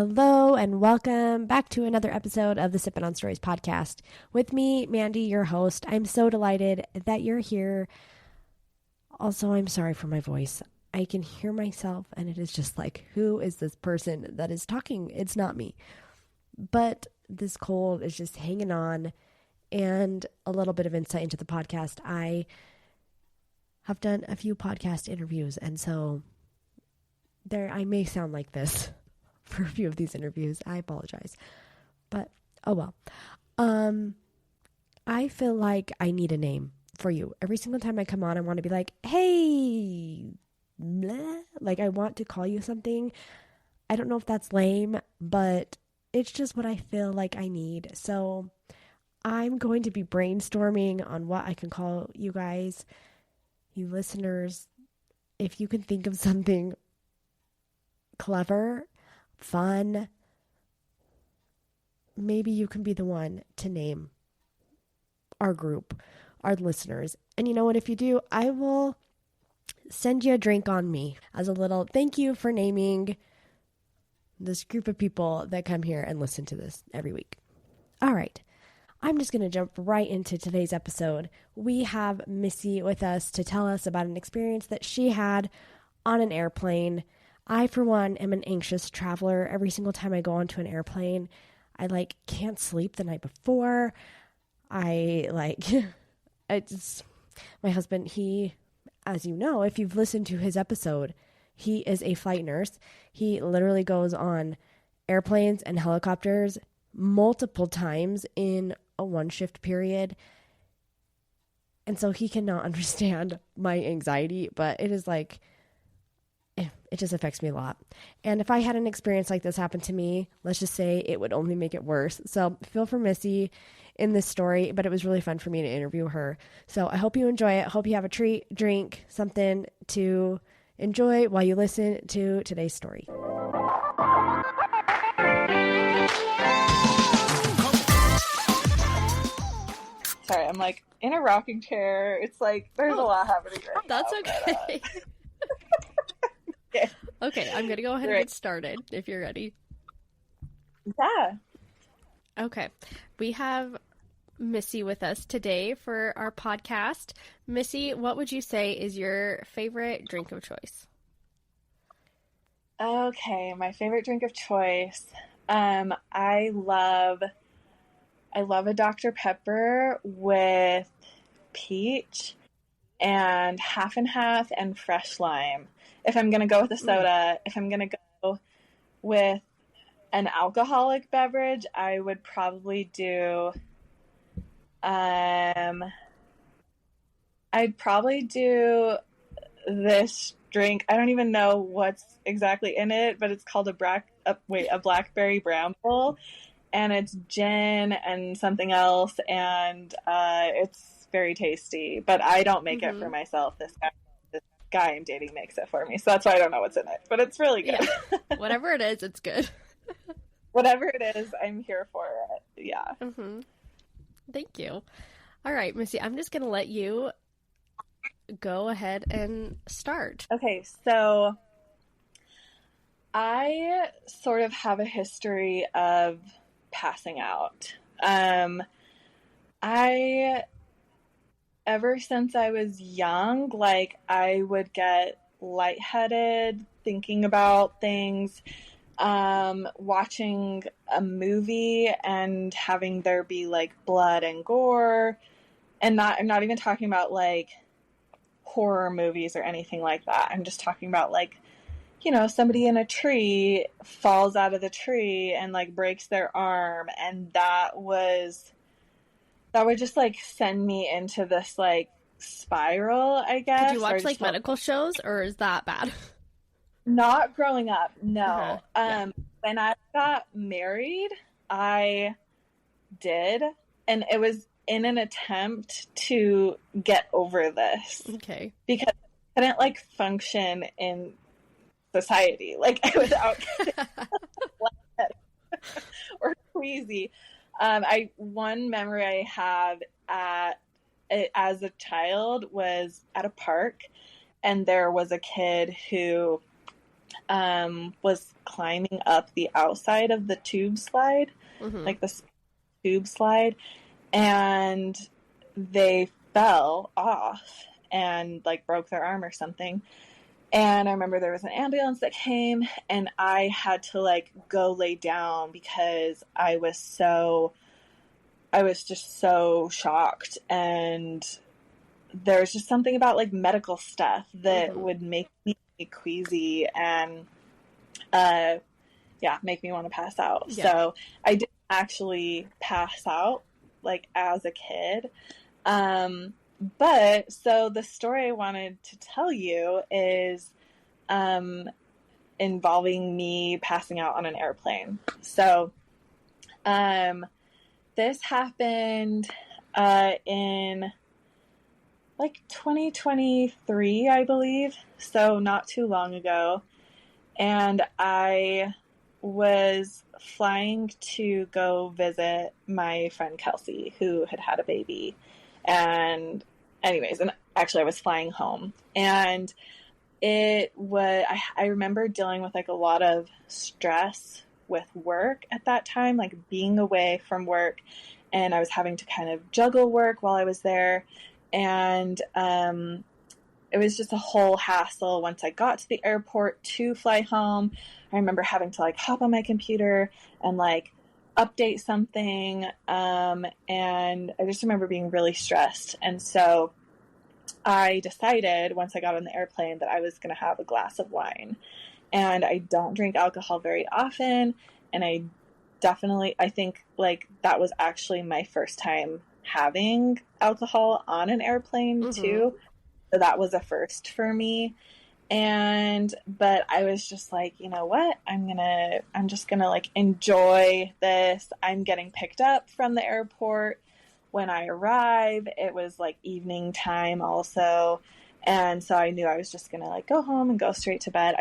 Hello and welcome back to another episode of the Sippin' on Stories podcast. With me, Mandy, your host. I'm so delighted that you're here. Also, I'm sorry for my voice. I can hear myself and it is just like, who is this person that is talking? It's not me. But this cold is just hanging on, and a little bit of insight into the podcast. I have done a few podcast interviews, and so I may sound like this for a few of these interviews. I apologize. But, oh well. I feel like I need a name for you. Every single time I come on, I want to be like, hey, blah. Like I want to call you something. I don't know if that's lame, but it's just what I feel like I need. So I'm going to be brainstorming on what I can call you guys, you listeners. If you can think of something clever, fun, maybe you can be the one to name our group, our listeners. And you know what? If you do, I will send you a drink on me as a little thank you for naming this group of people that come here and listen to this every week. All right. I'm just going to jump right into today's episode. We have Missy with us to tell us about an experience that she had on an airplane. I, for one, am an anxious traveler. Every single time I go onto an airplane, I can't sleep the night before. My husband, he, as you know, if you've listened to his episode, he is a flight nurse. He literally goes on airplanes and helicopters multiple times in a one shift period. And so he cannot understand my anxiety, but it is it just affects me a lot. And if I had an experience like this happen to me, let's just say it would only make it worse. So feel for Missy in this story, but it was really fun for me to interview her. So I hope you enjoy it. Hope you have a treat, drink, something to enjoy while you listen to today's story. Sorry, I'm in a rocking chair. It's there's a lot happening right That's now. okay. Okay, I'm going to go ahead and get started if you're ready. Yeah. Okay. We have Missy with us today for our podcast. Missy, what would you say is your favorite drink of choice? Okay, my favorite drink of choice. I love a Dr. Pepper with peach and half and half and fresh lime. If I'm going to go with a soda, if I'm going to go with an alcoholic beverage, I would probably do, I'd probably do this drink. I don't even know what's exactly in it, but it's called a blackberry bramble, and it's gin and something else, and it's very tasty, but I don't make it for myself. This guy I'm dating makes it for me, so that's why I don't know what's in it, but it's really good. Yeah. Whatever it is, it's good. Whatever it is, I'm here for it. Yeah. Thank you. All right, Missy, I'm just going to let you go ahead and start. Okay, so I sort of have a history of passing out. Ever since I was young, I would get lightheaded thinking about things, watching a movie and having there be blood and gore, and I'm not even talking about horror movies or anything like that. I'm just talking about somebody in a tree falls out of the tree and breaks their arm, and that would just send me into this spiral, I guess. Did you watch medical shows, or is that bad? Not growing up, no. When I got married, I did, and it was in an attempt to get over this. Okay. Because I couldn't function in society without or queasy. One memory I have as a child was at a park, and there was a kid who was climbing up the outside of the tube slide, Mm-hmm. like the tube slide, and they fell off and like broke their arm or something. And I remember there was an ambulance that came, and I had to like go lay down because I was just so shocked. And there was just something about like medical stuff that Mm-hmm. would make me queasy and make me want to pass out. Yeah. So I didn't actually pass out like as a kid. But so the story I wanted to tell you is involving me passing out on an airplane. So this happened in like 2023, I believe. So not too long ago. And I was flying to go visit my friend Kelsey, who had had a baby. And and actually I was flying home. And I remember dealing with like a lot of stress with work at that time, like being away from work. And I was having to kind of juggle work while I was there. And it was just a whole hassle once I got to the airport to fly home. I remember having to like hop on my computer and like update something. And I just remember being really stressed. And so I decided once I got on the airplane that I was going to have a glass of wine. And I don't drink alcohol very often. And I think like that was actually my first time having alcohol on an airplane Mm-hmm. too. So that was a first for me. But I was just like, you know what? I'm just gonna like enjoy this. I'm getting picked up from the airport. When I arrive, it was like evening time also. And so I knew I was just gonna like go home and go straight to bed.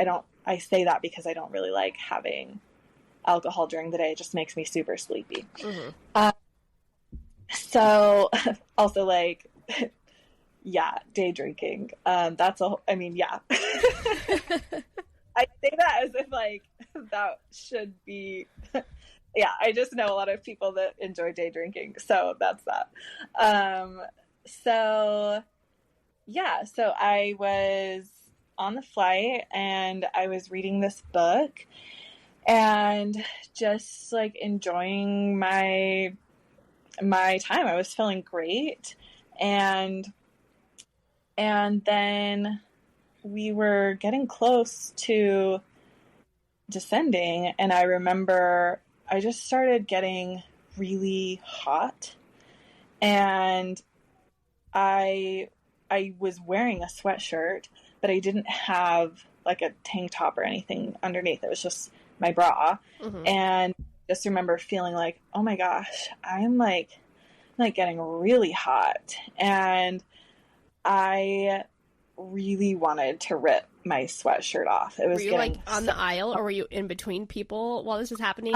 I say that because I don't really like having alcohol during the day. It just makes me super sleepy. Mm-hmm. So also like, yeah, day drinking. I mean, yeah. I say that as if like that should be, yeah, I just know a lot of people that enjoy day drinking. So that's that. So yeah, so I was on the flight and I was reading this book and just like enjoying my time. I was feeling great. And then we were getting close to descending, and I remember I just started getting really hot, and I was wearing a sweatshirt, but I didn't have like a tank top or anything underneath. It was just my bra. Mm-hmm. And just remember feeling like, oh my gosh, I'm like getting really hot. And I really wanted to rip my sweatshirt off. It Were was you like getting on so the aisle, or were you in between people while this was I, happening?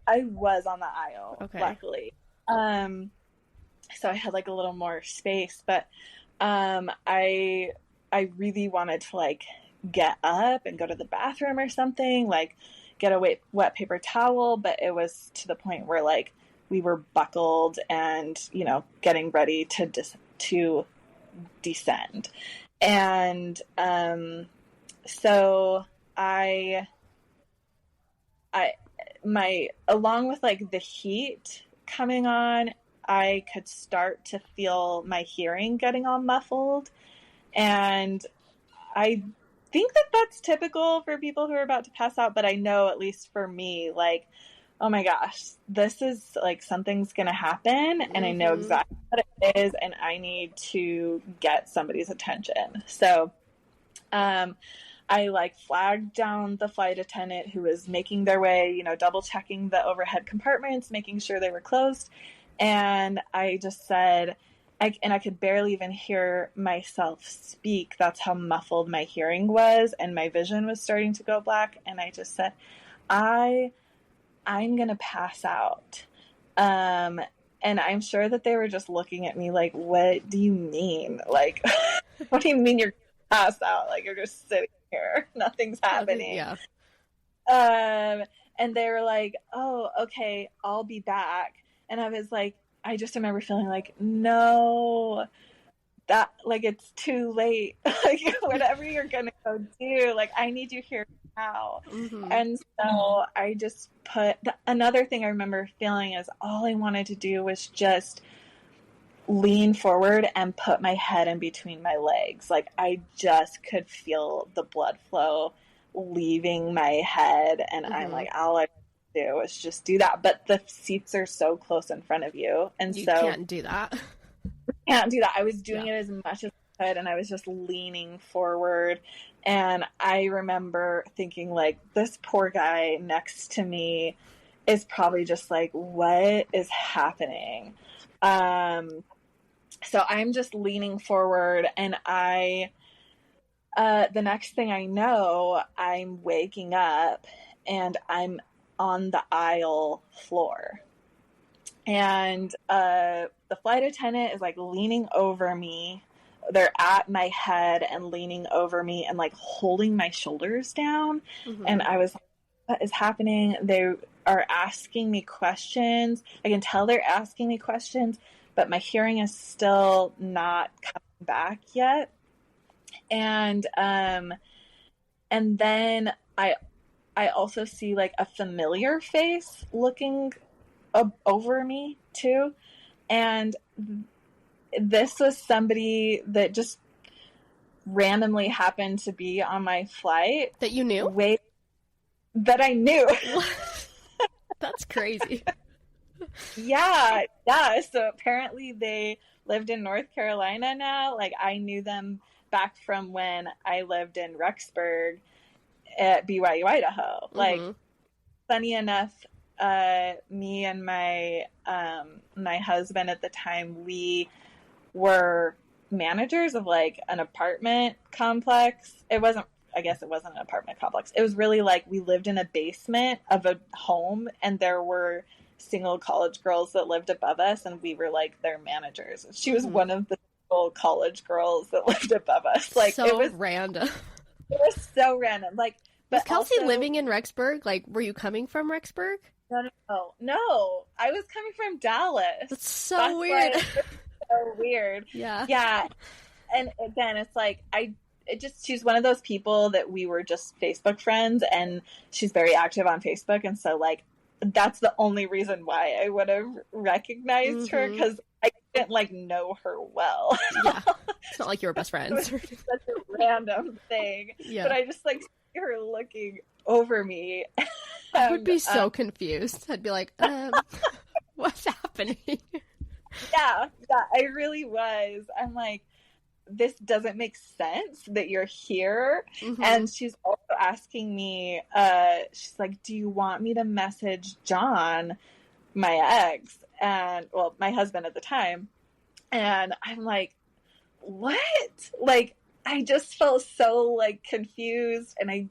I was on the aisle, Okay. luckily. So I had like a little more space, but I really wanted to like get up and go to the bathroom or something, like get a wet paper towel, but it was to the point where like we were buckled and, you know, getting ready to descend. And so I along with like the heat coming on, I could start to feel my hearing getting all muffled. And I think that that's typical for people who are about to pass out, but I know at least for me, like, oh my gosh, this is like something's going to happen, and I know Mm-hmm. exactly what it is, and I need to get somebody's attention. So, I like flagged down the flight attendant who was making their way, you know, double checking the overhead compartments, making sure they were closed. And I just said, I could barely even hear myself speak. That's how muffled my hearing was, and my vision was starting to go black. And I just said, I'm gonna pass out. And I'm sure that they were just looking at me like, what do you mean? Like, what do you mean you're pass out. Like, you're just sitting here. Nothing's happening. Yeah. And they were like, oh, okay, I'll be back. And I was like, I just remember feeling like, no, that, like, it's too late. Like, whatever you're going to go do, like, I need you here now. Mm-hmm. And so I just another thing I remember feeling is all I wanted to do was just lean forward and put my head in between my legs. Like, I just could feel the blood flow leaving my head, and I'm like, all I do is just do that. But the seats are so close in front of you, and you so can't do that. I was doing it as much as I could, and I was just leaning forward. And I remember thinking, like, this poor guy next to me is probably just like, what is happening? So I'm just leaning forward, and the next thing I know, I'm waking up and I'm on the aisle floor. And the flight attendant is like leaning over me. They're at my head and leaning over me and like holding my shoulders down. Mm-hmm. And I was like, what is happening? They are asking me questions. I can tell they're asking me questions, but my hearing is still not coming back yet. And then I also see like a familiar face looking over me too. And this was somebody that just randomly happened to be on my flight. That you knew? That I knew. That's crazy. Yeah. So apparently they lived in North Carolina now. Like, I knew them back from when I lived in Rexburg at BYU, Idaho. Mm-hmm. Like, funny enough, me and my husband at the time, we were managers of like an apartment complex. I guess it wasn't an apartment complex. It was really like we lived in a basement of a home, and there were single college girls that lived above us, and we were like their managers. She was one of the single college girls that lived above us. Like, so it was random. It was so random. Like, but was Kelsey living in Rexburg? Like, were you coming from Rexburg? No. I was coming from Dallas. That's so weird. So weird. Yeah. Yeah. And again, it's like, she's one of those people that we were just Facebook friends, and she's very active on Facebook. And so, like, that's the only reason why I would have recognized her, because I didn't like know her well. Yeah. It's not like you were best friends. It was such a random thing. Yeah. But I just like see her looking over me. I would be so confused. I'd be like, what's happening? Yeah, I really was. I'm like, this doesn't make sense that you're here. Mm-hmm. And she's also asking me, she's like, do you want me to message John, my ex, and, well, my husband at the time? And I'm like, what? Like, I just felt so, like, confused, and I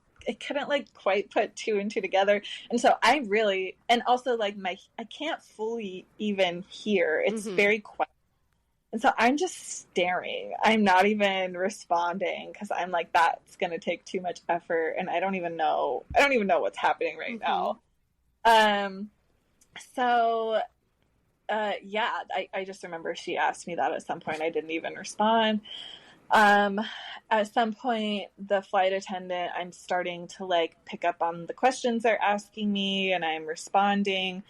couldn't, like, quite put two and two together. And so I really, and also, like, I can't fully even hear. It's very quiet. And so I'm just staring. I'm not even responding, because I'm like, that's going to take too much effort, and I don't even know what's happening right now. So, I just remember she asked me that at some point. I didn't even respond. At some point, the flight attendant, I'm starting to like pick up on the questions they're asking me, and I'm responding.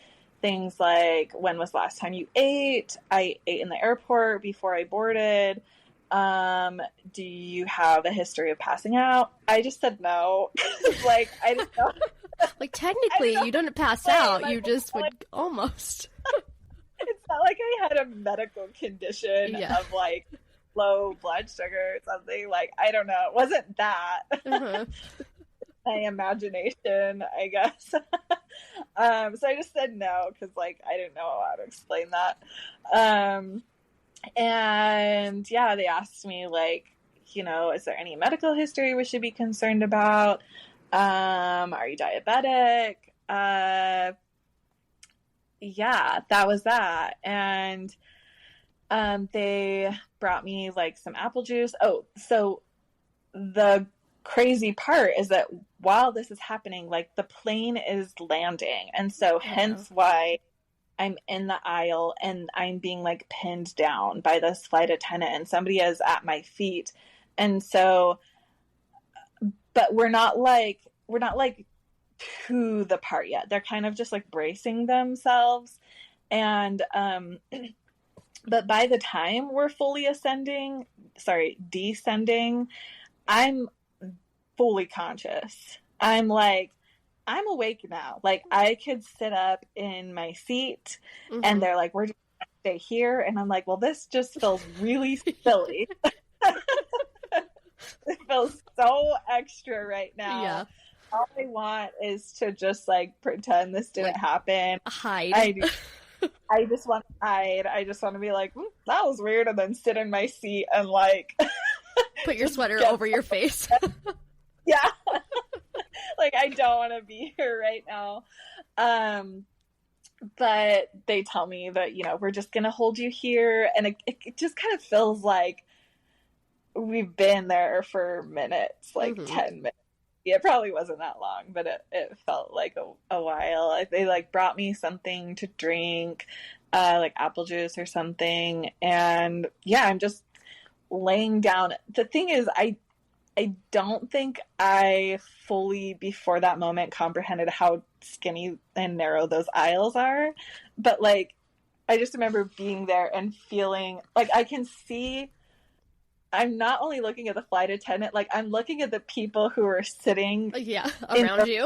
Things like, when was the last time you ate? I ate in the airport before I boarded. Do you have a history of passing out? I just said no. Like, I didn't know. Like, technically, you didn't pass out. You just would almost. It's not like I had a medical condition of, like, low blood sugar or something. Like, I don't know. It wasn't that. My imagination, I guess. So I just said no, because, like, I didn't know how to explain that. And yeah, they asked me, like, you know, is there any medical history we should be concerned about? Are you diabetic? Yeah, that was that. And they brought me, like, some apple juice. Oh, so the crazy part is that while this is happening, like the plane is landing. And so hence why I'm in the aisle and I'm being like pinned down by this flight attendant and somebody is at my feet. And so, but we're not like to the part yet. They're kind of just like bracing themselves. And, but by the time we're fully descending, I'm fully conscious. I'm like, I'm awake now. Like I could sit up in my seat and they're like, we're just gonna stay here. And I'm like, well, this just feels really silly. It feels so extra right now. Yeah. All I want is to just like pretend this didn't happen. Hide. I just want to hide. I just want to be like, that was weird, and then sit in my seat and like put your sweater over your face. Yeah. Like I don't want to be here right now. But they tell me that, you know, we're just going to hold you here. And it just kind of feels like we've been there for minutes, like 10 minutes. Yeah, it probably wasn't that long, but it felt like a while. They like brought me something to drink, like apple juice or something. And yeah, I'm just laying down. The thing is, I don't think I fully, before that moment, comprehended how skinny and narrow those aisles are. But, like, I just remember being there and feeling, like, I can see, I'm not only looking at the flight attendant, like, I'm looking at the people who are sitting around you.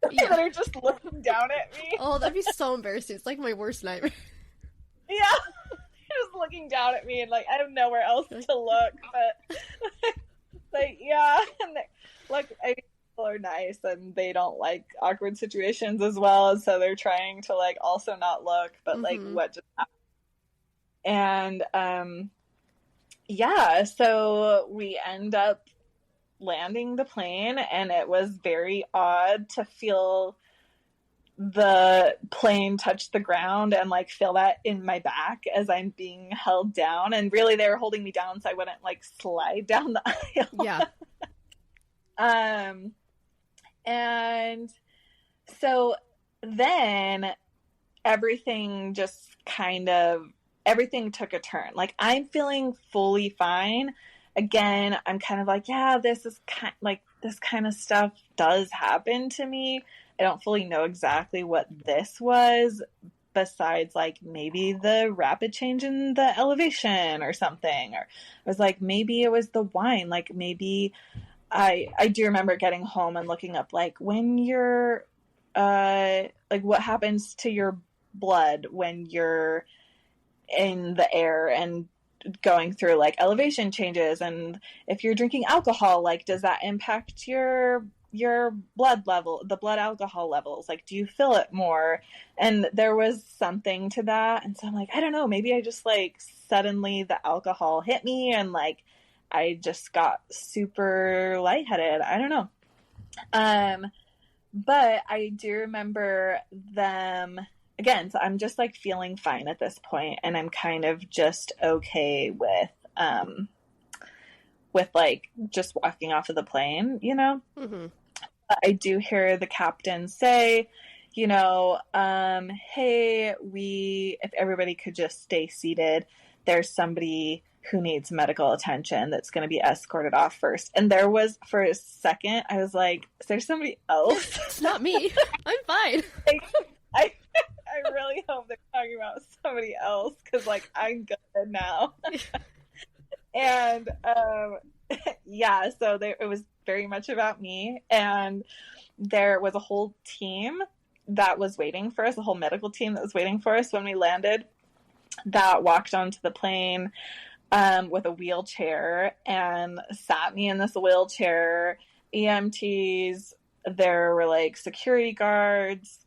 That are just looking down at me. Oh, that'd be so embarrassing. It's like my worst nightmare. Yeah. Just looking down at me and, like, I have nowhere else to look, but... Like, yeah, and like, I think people are nice and they don't like awkward situations as well, so they're trying to like also not look, but like what just happened. And yeah, so we end up landing the plane, and it was very odd to feel the plane touch the ground and like feel that in my back as I'm being held down. And really they were holding me down so I wouldn't like slide down the aisle. Yeah. And so then everything took a turn. Like I'm feeling fully fine. Again, I'm kind of like, yeah, this kind of stuff does happen to me. I don't fully know exactly what this was, besides like maybe the rapid change in the elevation or something. Or I was like, maybe it was the wine. Like maybe I do remember getting home and looking up like when you're like what happens to your blood when you're in the air and going through like elevation changes, and if you're drinking alcohol, like does that impact your blood level, the blood alcohol levels? Like, do you feel it more? And there was something to that. And so I'm like, I don't know, maybe I just like suddenly the alcohol hit me and like I just got super lightheaded. I don't know. But I do remember them again. So I'm just like feeling fine at this point, and I'm kind of just okay with like just walking off of the plane, you know? I do hear the captain say, you know, hey, if everybody could just stay seated, there's somebody who needs medical attention that's going to be escorted off first. And there was, for a second, I was like, is there somebody else? It's not me. I'm fine. I really hope they're talking about somebody else, because, like, I'm good now. And, yeah, so it was very much about me, and there was a whole team that was waiting for us, a whole medical team that was waiting for us when we landed, that walked onto the plane with a wheelchair and sat me in this wheelchair. EMTs, there were like security guards.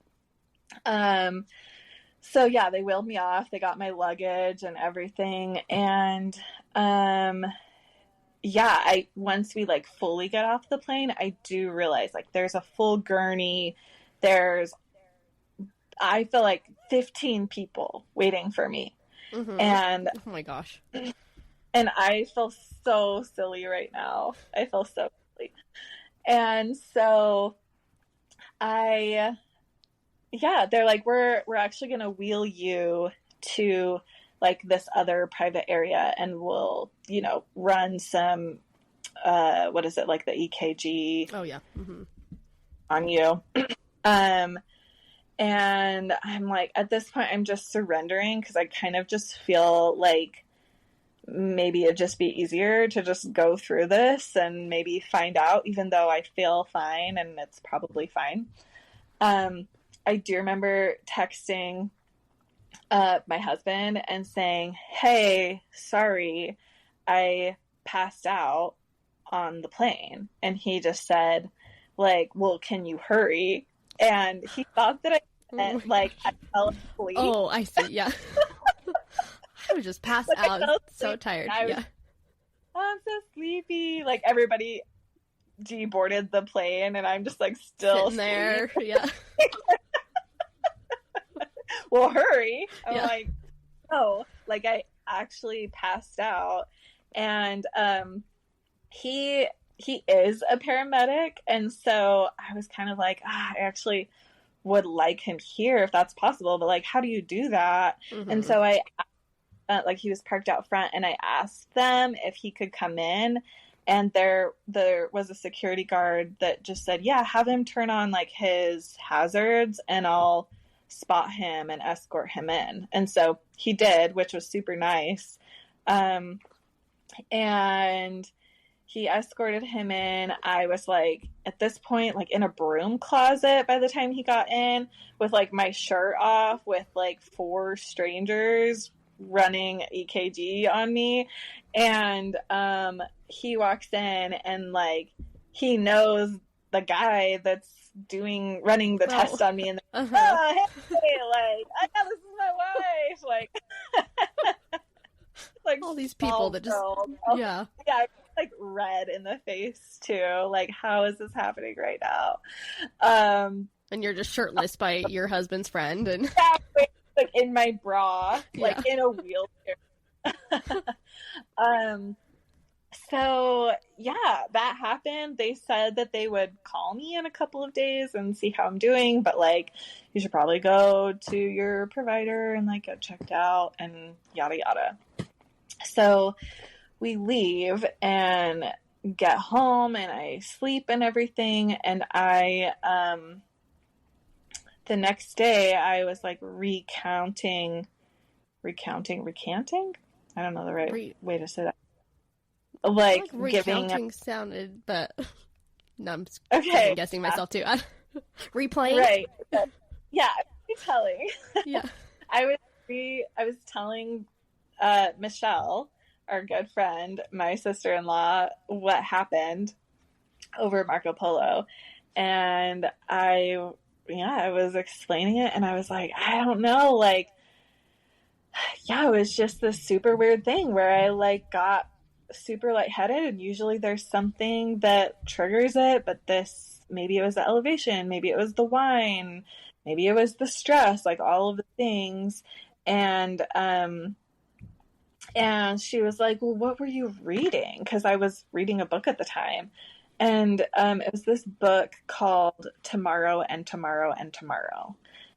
So yeah, they wheeled me off, they got my luggage and everything, and yeah, once we like fully get off the plane, I do realize like there's a full gurney. I feel like 15 people waiting for me. And oh my gosh. And I feel so silly right now. I feel so silly. And so I, yeah, they're like, we're actually gonna wheel you to like this other private area, and we'll, you know, run some what is it, like the EKG Oh yeah. Mm-hmm. on you. Um and I'm like, at this point I'm just surrendering because I kind of just feel like maybe it'd just be easier to just go through this and maybe find out, even though I feel fine and it's probably fine. I do remember texting my husband and saying, hey, sorry, I passed out on the plane. And he just said, like, well, can you hurry? And he thought that I meant, like, I fell asleep. Oh, I see. Yeah. I was just passed like, out. So tired. Yeah. Oh, I'm so sleepy. Like, everybody deboarded the plane, and I'm just, like, still sitting there. Yeah. Well, hurry. I'm Yeah. like, no. Like, I actually passed out. And he is a paramedic, and so I was kind of like, I actually would like him here if that's possible, but like, how do you do that? Mm-hmm. And so I like, he was parked out front, and I asked them if he could come in, and there was a security guard that just said, yeah, have him turn on like his hazards and I'll spot him and escort him in. And so he did, which was super nice. And he escorted him in. I was like, at this point, like in a broom closet by the time he got in, with like my shirt off, with like 4 strangers running EKG on me. And he walks in, and like, he knows the guy that's running the test on me, and hey, like, I know this is my wife, like all these people that just yeah, like red in the face too. Like, how is this happening right now? And you're just shirtless by your husband's friend, and yeah, like in my bra, like in a wheelchair. So yeah, that happened. They said that they would call me in a couple of days and see how I'm doing, but like, you should probably go to your provider and like get checked out and yada yada. So we leave and get home, and I sleep and everything, and I the next day I was like recanting. I don't know the right way to say that. Like recounting sounded, but no, I'm just guessing myself too. Replaying, right? Yeah, retelling. Yeah, I was telling Michelle, our good friend, my sister-in-law, what happened over Marco Polo, and I was explaining it, and I was like, I don't know, like, yeah, it was just this super weird thing where I like got super lightheaded, and usually there's something that triggers it, but this, maybe it was the elevation, maybe it was the wine, maybe it was the stress, like all of the things. And she was like, well, what were you reading? Because I was reading a book at the time, and it was this book called Tomorrow and Tomorrow and Tomorrow,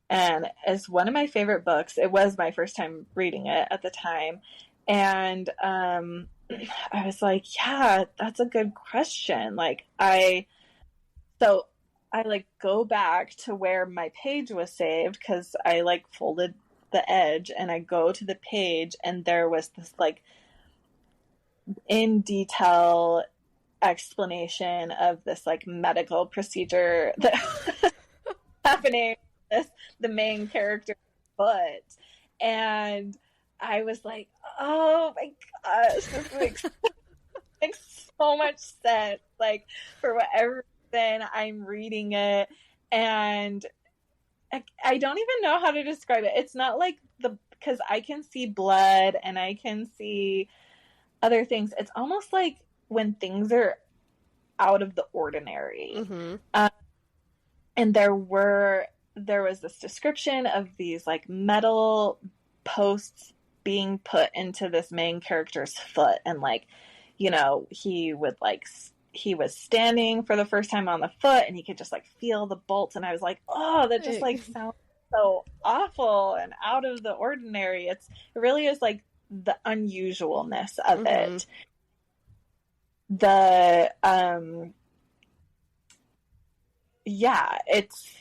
and it's one of my favorite books. It was my first time reading it at the time, and I was like, yeah, that's a good question. Like, I like go back to where my page was saved, because I like folded the edge, and I go to the page, and there was this like in detail explanation of this like medical procedure that happening with the main character's foot. And I was like, oh my gosh, this makes so much sense. Like, for whatever reason, I'm reading it, and I don't even know how to describe it. It's not like because I can see blood and I can see other things. It's almost like when things are out of the ordinary. Mm-hmm. And there was this description of these like metal posts being put into this main character's foot, and like, you know, he was standing for the first time on the foot and he could just like feel the bolts, and I was like, oh, that just like sounds so awful and out of the ordinary. It really is like the unusualness of it. The yeah, it's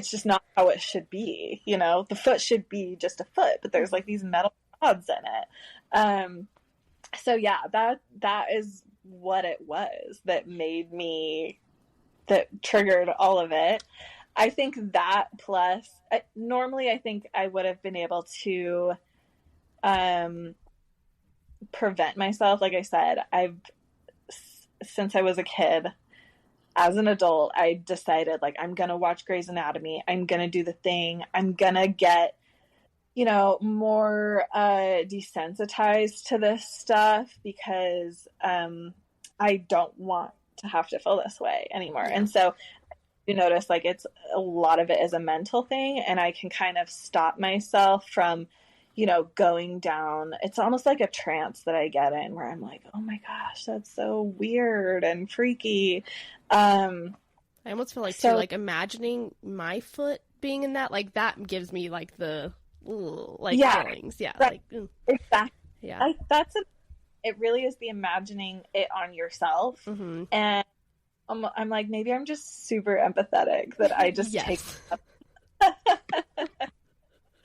just not how it should be, you know. The foot should be just a foot, but there's like these metal rods in it. So yeah, that is what it was that triggered all of it. I think that plus, normally I think I would have been able to prevent myself. Like I said, since I was a kid, as an adult, I decided, like, I'm going to watch Grey's Anatomy. I'm going to do the thing. I'm going to get, you know, more desensitized to this stuff because I don't want to have to feel this way anymore. Yeah. And so you notice, like, it's a lot of it is a mental thing, and I can kind of stop myself from, you know, going down. It's almost like a trance that I get in where I'm like, oh my gosh, that's so weird and freaky. I almost feel like too, like imagining my foot being in that, like that gives me like the feelings. Yeah. Right. Like, exactly. Yeah. It really is the imagining it on yourself. Mm-hmm. And I'm like, maybe I'm just super empathetic that I just take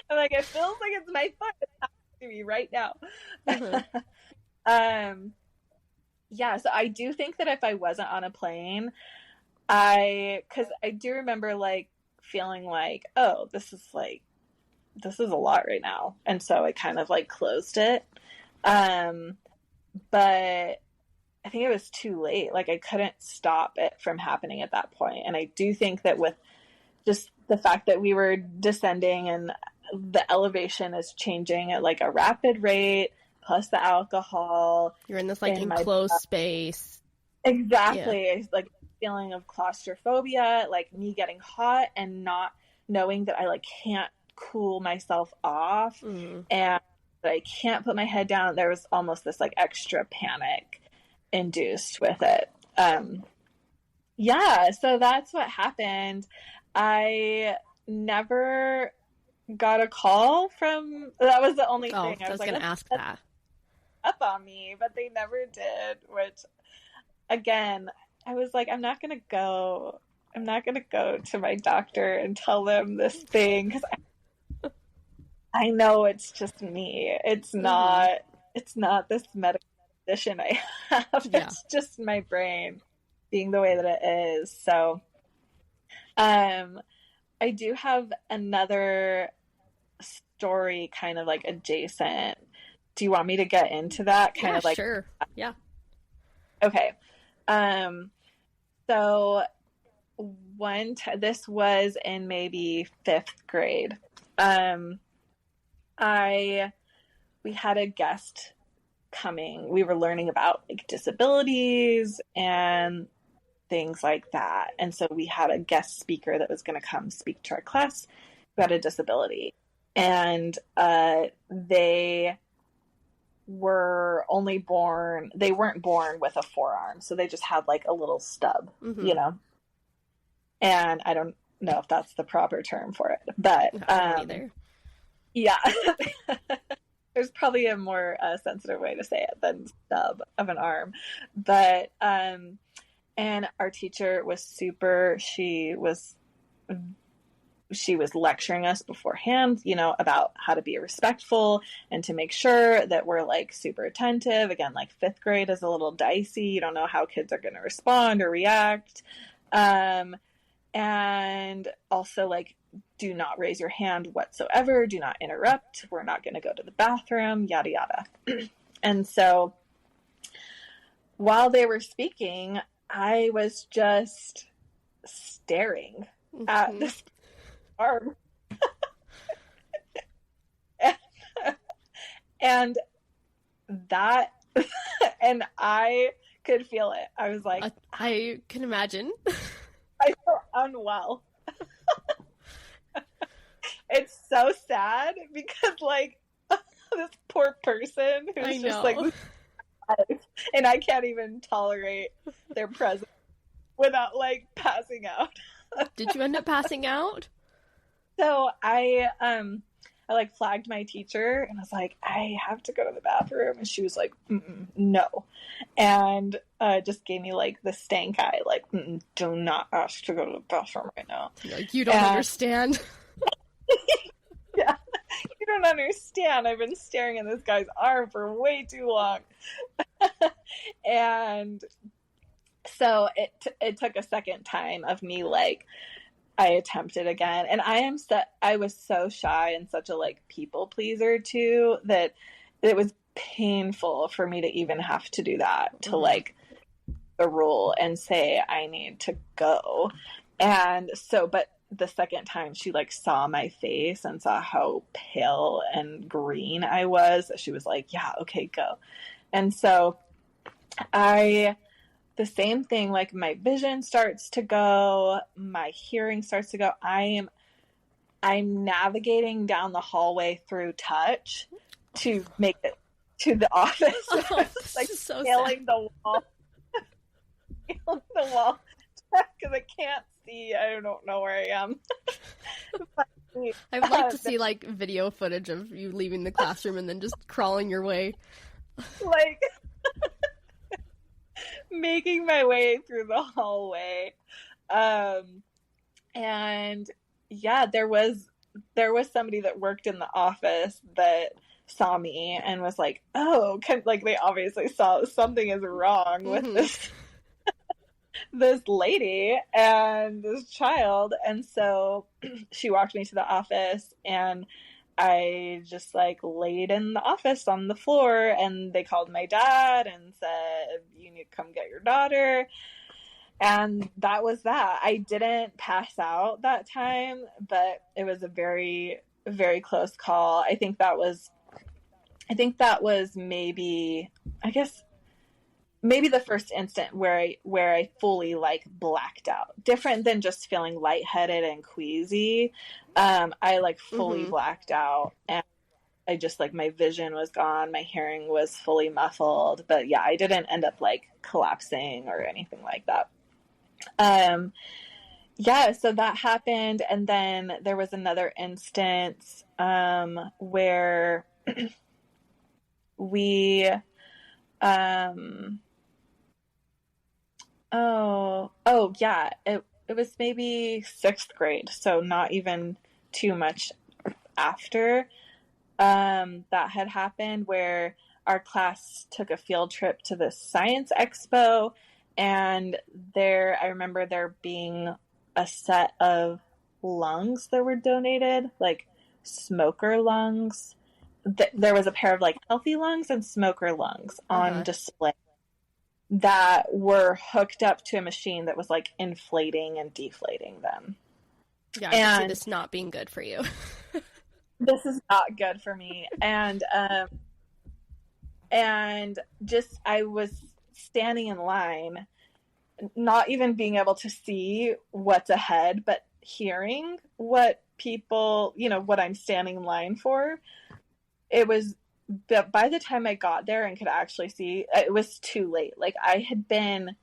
I'm like, it feels like it's my foot. It happens to me right now. Mm-hmm. Yeah, so I do think that if I wasn't on a plane, because I do remember like feeling like, oh, this is a lot right now. And so I kind of like closed it. But I think it was too late. Like I couldn't stop it from happening at that point. And I do think that with just the fact that we were descending and the elevation is changing at like a rapid rate, plus the alcohol. You're in this like enclosed space. Exactly. Yeah. Like feeling of claustrophobia, like me getting hot and not knowing that I like can't cool myself off and that I can't put my head down. There was almost this like extra panic induced with it. Yeah, so that's what happened. I never got a call from, that was the only thing. I was like, gonna ask that up on me, but they never did, which again, I was like, I'm not gonna go to my doctor and tell them this thing because I know it's just me. It's not this medical condition I have. Yeah. It's just my brain being the way that it is. So I do have another story kind of like adjacent. Do you want me to get into that? Kind of like, sure. Yeah. Okay. So this was in maybe 5th grade. We had a guest coming. We were learning about like disabilities and things like that. And so we had a guest speaker that was going to come speak to our class who had a disability. And they weren't born with a forearm. So they just had like a little stub, you know? And I don't know if that's the proper term for it, but either. Yeah. There's probably a more sensitive way to say it than stub of an arm. But and our teacher was she was lecturing us beforehand, you know, about how to be respectful and to make sure that we're like super attentive. Again, like 5th grade is a little dicey. You don't know how kids are going to respond or react. And also like, do not raise your hand whatsoever. Do not interrupt. We're not going to go to the bathroom, yada, yada. And so while they were speaking, I was just staring at this arm. and I could feel it. I was like, I can imagine. I feel unwell. It's so sad because like this poor person I who's know. just like, and I can't even tolerate their presence without like passing out. Did you end up passing out? So I like flagged my teacher and I was like, I have to go to the bathroom, and she was like, no, and just gave me like the stank eye, like, do not ask to go to the bathroom right now. Like, you don't understand. Yeah, you don't understand. I've been staring at this guy's arm for way too long. And so it took a second time of me, like, I attempted again, and I was so shy and such a like people pleaser too, that it was painful for me to even have to do that, to like the rule and say I need to go. And so, but the second time she like saw my face and saw how pale and green I was, she was like, yeah, okay, go. And so the same thing, like my vision starts to go, my hearing starts to go. I'm navigating down the hallway through touch to make it to the office. Oh, like so scaling the wall, because I can't see. I don't know where I am. I would like to see like video footage of you leaving the classroom and then just crawling your way. Like making my way through the hallway. And yeah, there was somebody that worked in the office that saw me and was like, oh, like they obviously saw something is wrong with this lady and this child. And so she walked me to the office, and I just like laid in the office on the floor, and they called my dad and said, you need to come get your daughter. And that was that. I didn't pass out that time, but it was a very, very close call. I think that was maybe the first instant where I fully like blacked out. Different than just feeling lightheaded and queasy. I like fully blacked out, and I just like my vision was gone, my hearing was fully muffled. But yeah, I didn't end up like collapsing or anything like that. Yeah, so that happened, and then there was another instance where we oh yeah, it was maybe 6th grade, so not even too much after that had happened, where our class took a field trip to the science expo, and I remember there being a set of lungs that were donated, like smoker lungs. There was a pair of like healthy lungs and smoker lungs on display that were hooked up to a machine that was like inflating and deflating them. Yeah, I can see this not being good for you. This is not good for me. And just, I was standing in line, not even being able to see what's ahead, but hearing what people, what I'm standing in line for. It was, but by the time I got there and could actually see, it was too late. Like, I had been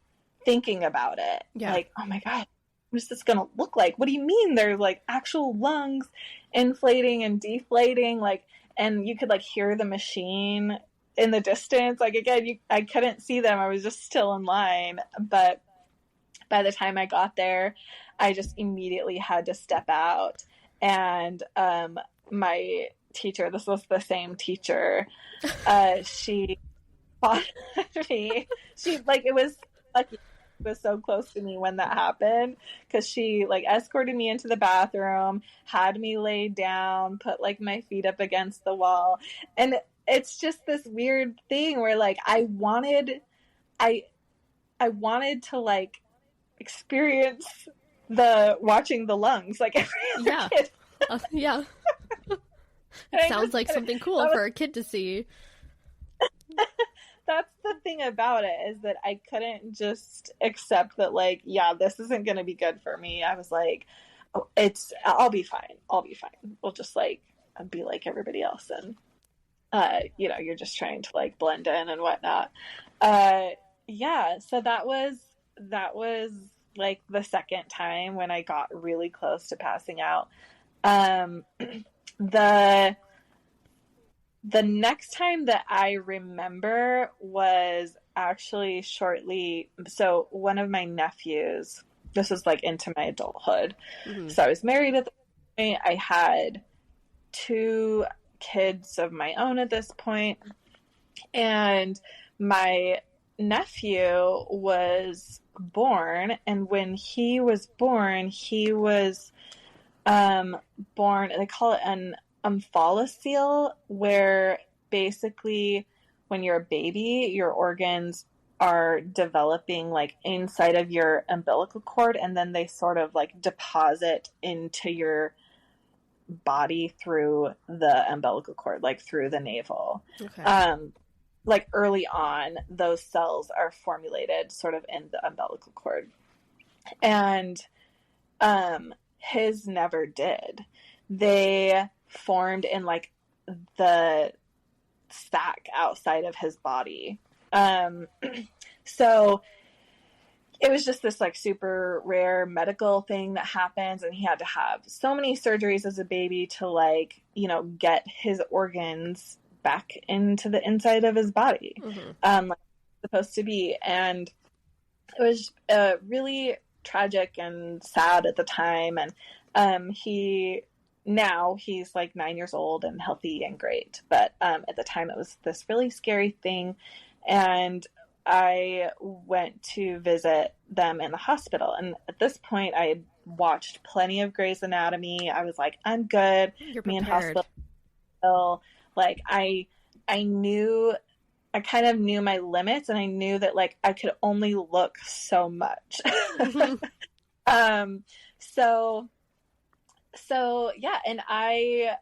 thinking about it. Yeah. Like, oh my God, what is this going to look like? What do you mean there's like actual lungs inflating and deflating? Like, and you could like hear the machine in the distance. Like, again, I couldn't see them. I was just still in line. But by the time I got there, I just immediately had to step out. And my teacher, this was the same teacher, she fought me. She, like, it was lucky it was so close to me when that happened, because she like escorted me into the bathroom, had me laid down, put like my feet up against the wall. And it's just this weird thing where like I wanted to like experience watching the lungs like every other kid. Yeah. It sounds like something cool for a kid to see. That's the thing about it, is that I couldn't just accept that, like, yeah, this isn't going to be good for me. I was like, I'll be fine. We'll just like be like everybody else. And you're just trying to like blend in and whatnot. Yeah, so that was like the second time when I got really close to passing out. Um, the the next time that I remember was actually shortly. So one of my nephews, this was like into my adulthood. Mm-hmm. So I was married at the point. I had two kids of my own at this point, and my nephew was born. And when he was born, he was born, they call it an omphalocele, where basically when you're a baby, your organs are developing like inside of your umbilical cord, and then they sort of like deposit into your body through the umbilical cord, like through the navel. Okay. Like early on, those cells are formulated sort of in the umbilical cord. And his never did. They formed in like the sac outside of his body. So it was just this like super rare medical thing that happens, and he had to have so many surgeries as a baby to like, get his organs back into the inside of his body, like supposed to be. And it was really tragic and sad at the time. And he's like 9 years old and healthy and great. But at the time, it was this really scary thing. And I went to visit them in the hospital. And at this point, I had watched plenty of Grey's Anatomy. I was like, I'm good. You're Me in prepared. hospital. Like I kind of knew my limits, and I knew that like I could only look so much. So yeah, and I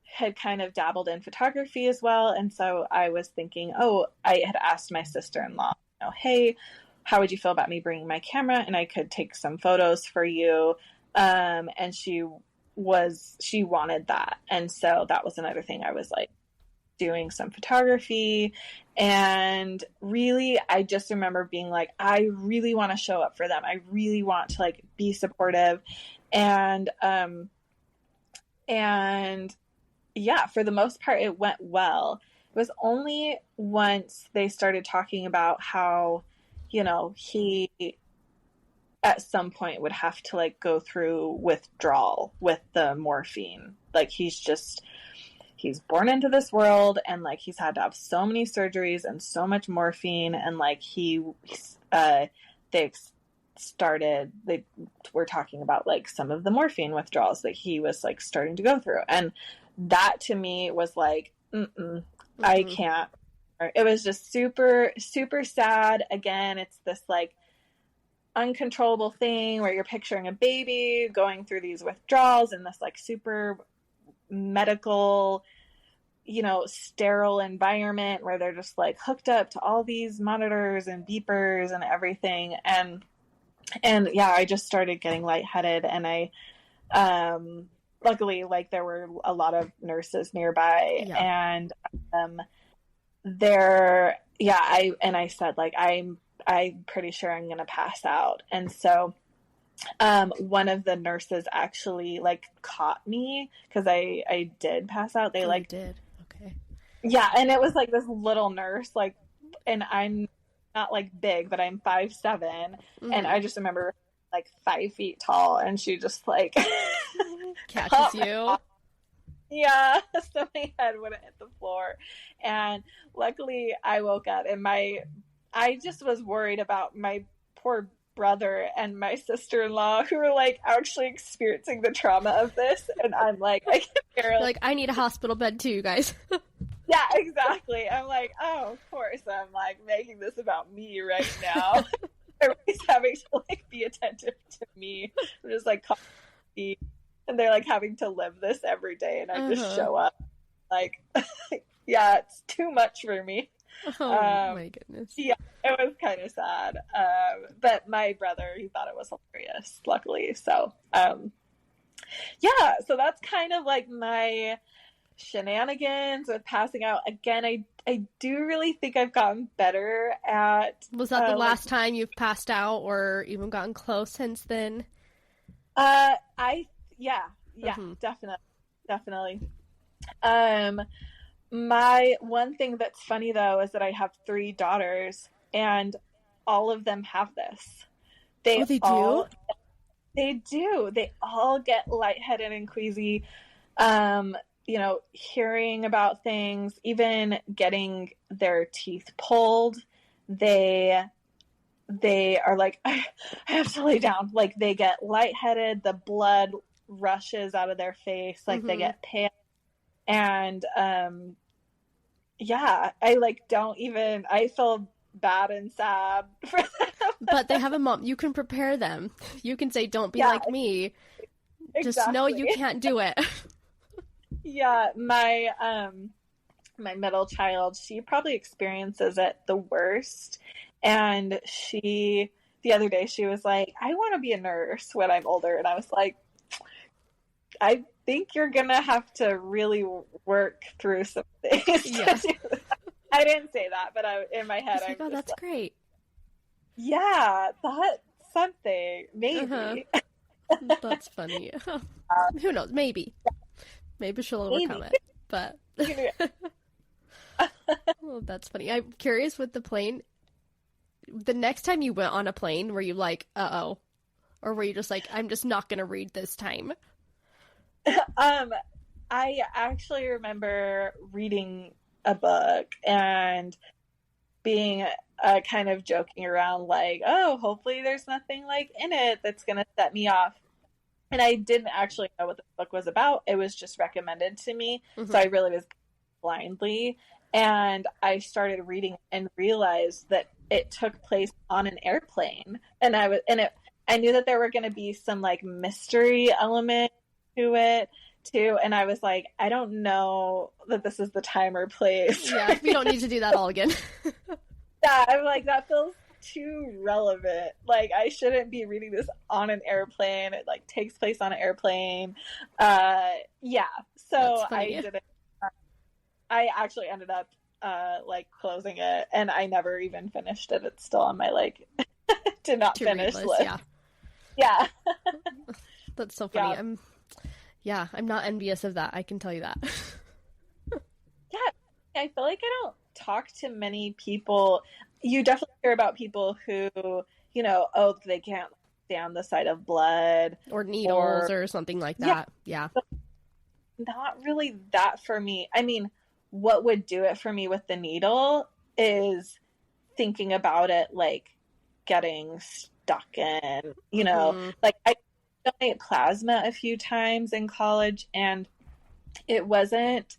had kind of dabbled in photography as well, and so I was thinking, I had asked my sister-in-law, hey, how would you feel about me bringing my camera and I could take some photos for you? And she wanted that, and so that was another thing. I was like doing some photography, and really I just remember being like, I really want to show up for them. I really want to like be supportive. And yeah, for the most part it went well. It was only once they started talking about how, he at some point would have to like go through withdrawal with the morphine. Like he's born into this world, and like he's had to have so many surgeries and so much morphine, and like they were talking about like some of the morphine withdrawals that he was like starting to go through. And that to me was like, I can't. It was just super, super sad. Again, it's this like uncontrollable thing where you're picturing a baby going through these withdrawals in this like super medical, sterile environment where they're just like hooked up to all these monitors and beepers and everything. And yeah, I just started getting lightheaded, and I, luckily, like there were a lot of nurses nearby, and I said like, I'm pretty sure I'm going to pass out. And so one of the nurses actually like caught me because I did pass out. They like did. Okay. Yeah, and it was like this little nurse, like, and I'm not like big, but I'm 5'7", and I just remember like 5 feet tall, and she just like catches you. Yeah, so my head wouldn't hit the floor. And luckily I woke up, and I just was worried about my poor brother and my sister-in-law who were like actually experiencing the trauma of this, and I'm like, I can barely. Like, I need a hospital bed too, guys. Yeah, exactly. I'm like, oh, of course I'm like making this about me right now. Everybody's having to like be attentive to me. I'm just like, and they're like having to live this every day, and I just show up like, yeah, it's too much for me. Oh my goodness. Yeah, it was kind of sad. But my brother, he thought it was hilarious, luckily. So, yeah, so that's kind of like my shenanigans with passing out. Again, I do really think I've gotten better at. Was that the last time you've passed out or even gotten close since then? Yeah, definitely. My one thing that's funny though is that I have 3 daughters, and all of them have this. They do? They do. They all get lightheaded and queasy. Hearing about things, even getting their teeth pulled, they are like, I have to lay down. Like, they get lightheaded, the blood rushes out of their face, like they get pale. And I feel bad and sad for them. But they have a mom. You can prepare them. You can say, don't be like me. Just know you can't do it. Yeah, my middle child, she probably experiences it the worst. And the other day, she was like, I want to be a nurse when I'm older. And I was like, I think you're going to have to really work through some things. Yeah. I didn't say that, but in my head, I'm like, that's great. Yeah, that's something. Maybe. That's funny. Who knows? Maybe she'll overcome it. But oh, that's funny. I'm curious with the plane. The next time you went on a plane, were you like, uh-oh? Or were you just like, I'm just not going to read this time? I actually remember reading a book and being kind of joking around like, oh, hopefully there's nothing like in it that's going to set me off. And I didn't actually know what the book was about. It was just recommended to me. So I really was blindly. And I started reading and realized that it took place on an airplane. And I knew that there were going to be some like mystery element to it too. And I was like, I don't know that this is the time or place. Yeah, we don't need to do that all again. Yeah, I'm like, that feels too relevant. Like, I shouldn't be reading this on an airplane. It like takes place on an airplane. So I didn't. I actually ended up like closing it, and I never even finished it. It's still on my like did not finish list. Yeah. That's so funny. I'm not envious of that. I can tell you that. Yeah, I feel like I don't talk to many people. You definitely hear about people who, they can't stand the sight of blood. Or needles or something like that. Yeah. Not really that for me. I mean, what would do it for me with the needle is thinking about it, like, getting stuck in, like, I donated plasma a few times in college, and it wasn't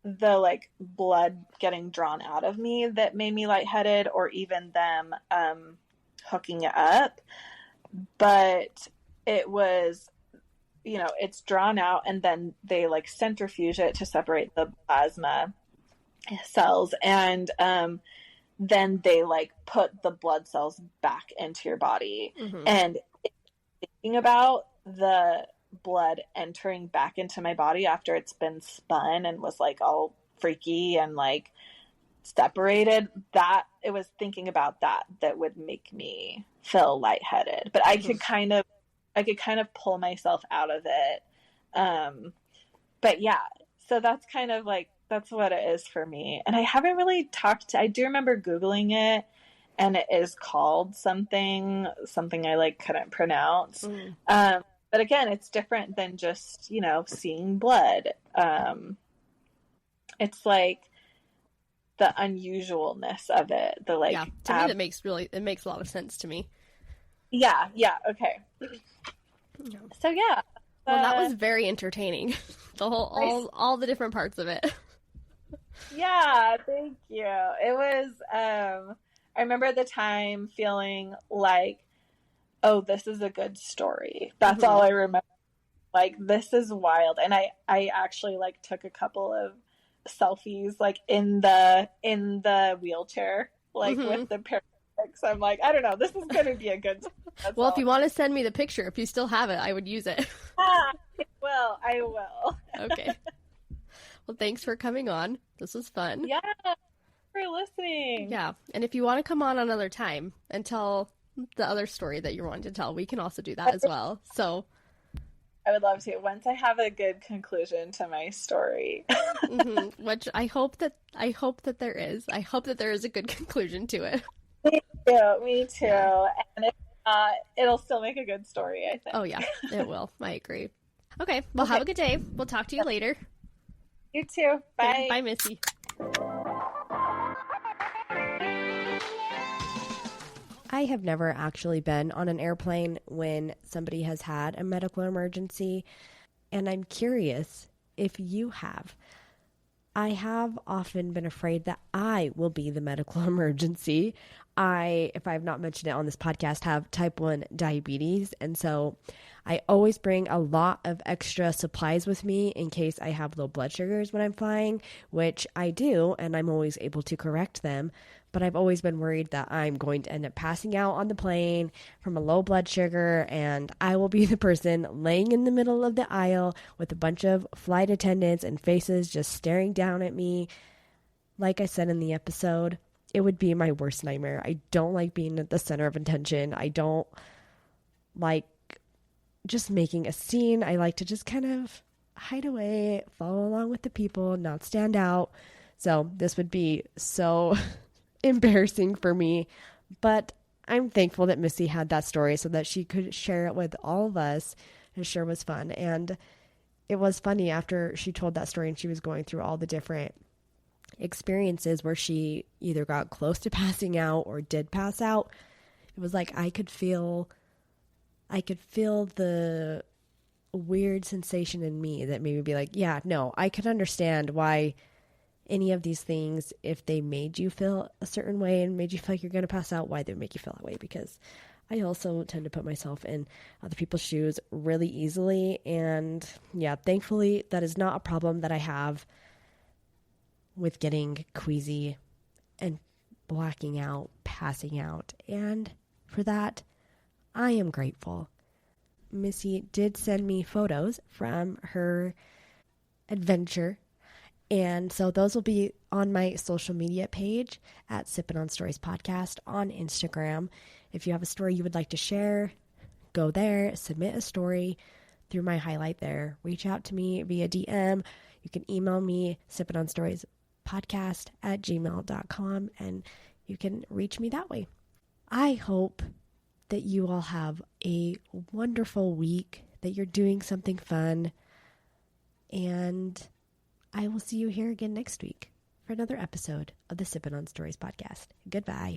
the like blood getting drawn out of me that made me lightheaded, or even them hooking it up, but it was, it's drawn out, and then they like centrifuge it to separate the plasma cells, and then they like put the blood cells back into your body. And thinking about the blood entering back into my body after it's been spun and was like all freaky and like separated, that it was thinking about that would make me feel lightheaded. But I could kind of pull myself out of it. But yeah, so that's kind of like, that's what it is for me. And I haven't really I do remember Googling it, and it is called something I like couldn't pronounce. But again, it's different than just, seeing blood. It's like the unusualness of it. The like, to me, it makes a lot of sense to me. Yeah. Okay. So yeah. Well, that was very entertaining. The whole, all the different parts of it. Yeah, thank you. It was, I remember at the time feeling like, oh, this is a good story. That's all I remember. Like, this is wild. And I actually like took a couple of selfies like in the wheelchair, like with the paramedics. I'm like, I don't know, this is going to be a good well, if you want to send me the picture, if you still have it, I would use it. It I will. Okay. Well, thanks for coming on. This was fun. Yeah, for listening. Yeah. And if you want to come on another time and tell the other story that you're wanting to tell, we can also do that as well. So I would love to once I have a good conclusion to my story. Which I hope that there is. I hope that there is a good conclusion to it. Me too. Yeah. And if not, it'll still make a good story, I think. Oh yeah, it will. I agree. Okay. Well, have a good day. We'll talk to you later. You too. Bye. Okay, bye, Missy. I have never actually been on an airplane when somebody has had a medical emergency, and I'm curious if you have. I have often been afraid that I will be the medical emergency. If I have not mentioned it on this podcast, have type 1 diabetes, and so I always bring a lot of extra supplies with me in case I have low blood sugars when I'm flying, which I do, and I'm always able to correct them. But I've always been worried that I'm going to end up passing out on the plane from a low blood sugar, and I will be the person laying in the middle of the aisle with a bunch of flight attendants and faces just staring down at me. Like I said in the episode, it would be my worst nightmare. I don't like being at the center of attention. I don't like just making a scene. I like to just kind of hide away, follow along with the people, not stand out. So this would be so embarrassing for me, but I'm thankful that Missy had that story so that she could share it with all of us. It sure was fun. And it was funny after she told that story and she was going through all the different experiences where she either got close to passing out or did pass out. It was like I could feel the weird sensation in me that made me be like, yeah, no, I could understand why any of these things, if they made you feel a certain way and made you feel like you're going to pass out, why they would make you feel that way. Because I also tend to put myself in other people's shoes really easily. And yeah, thankfully that is not a problem that I have with getting queasy and blacking out, passing out. And for that, I am grateful. Missy did send me photos from her adventure, and so those will be on my social media page at Sippin' on Stories Podcast on Instagram. If you have a story you would like to share, go there, submit a story through my highlight there. Reach out to me via DM. You can email me, sippinonstoriespodcast@gmail.com, and you can reach me that way. I hope that you all have a wonderful week, that you're doing something fun, and I will see you here again next week for another episode of the Sippin' on Stories podcast. Goodbye.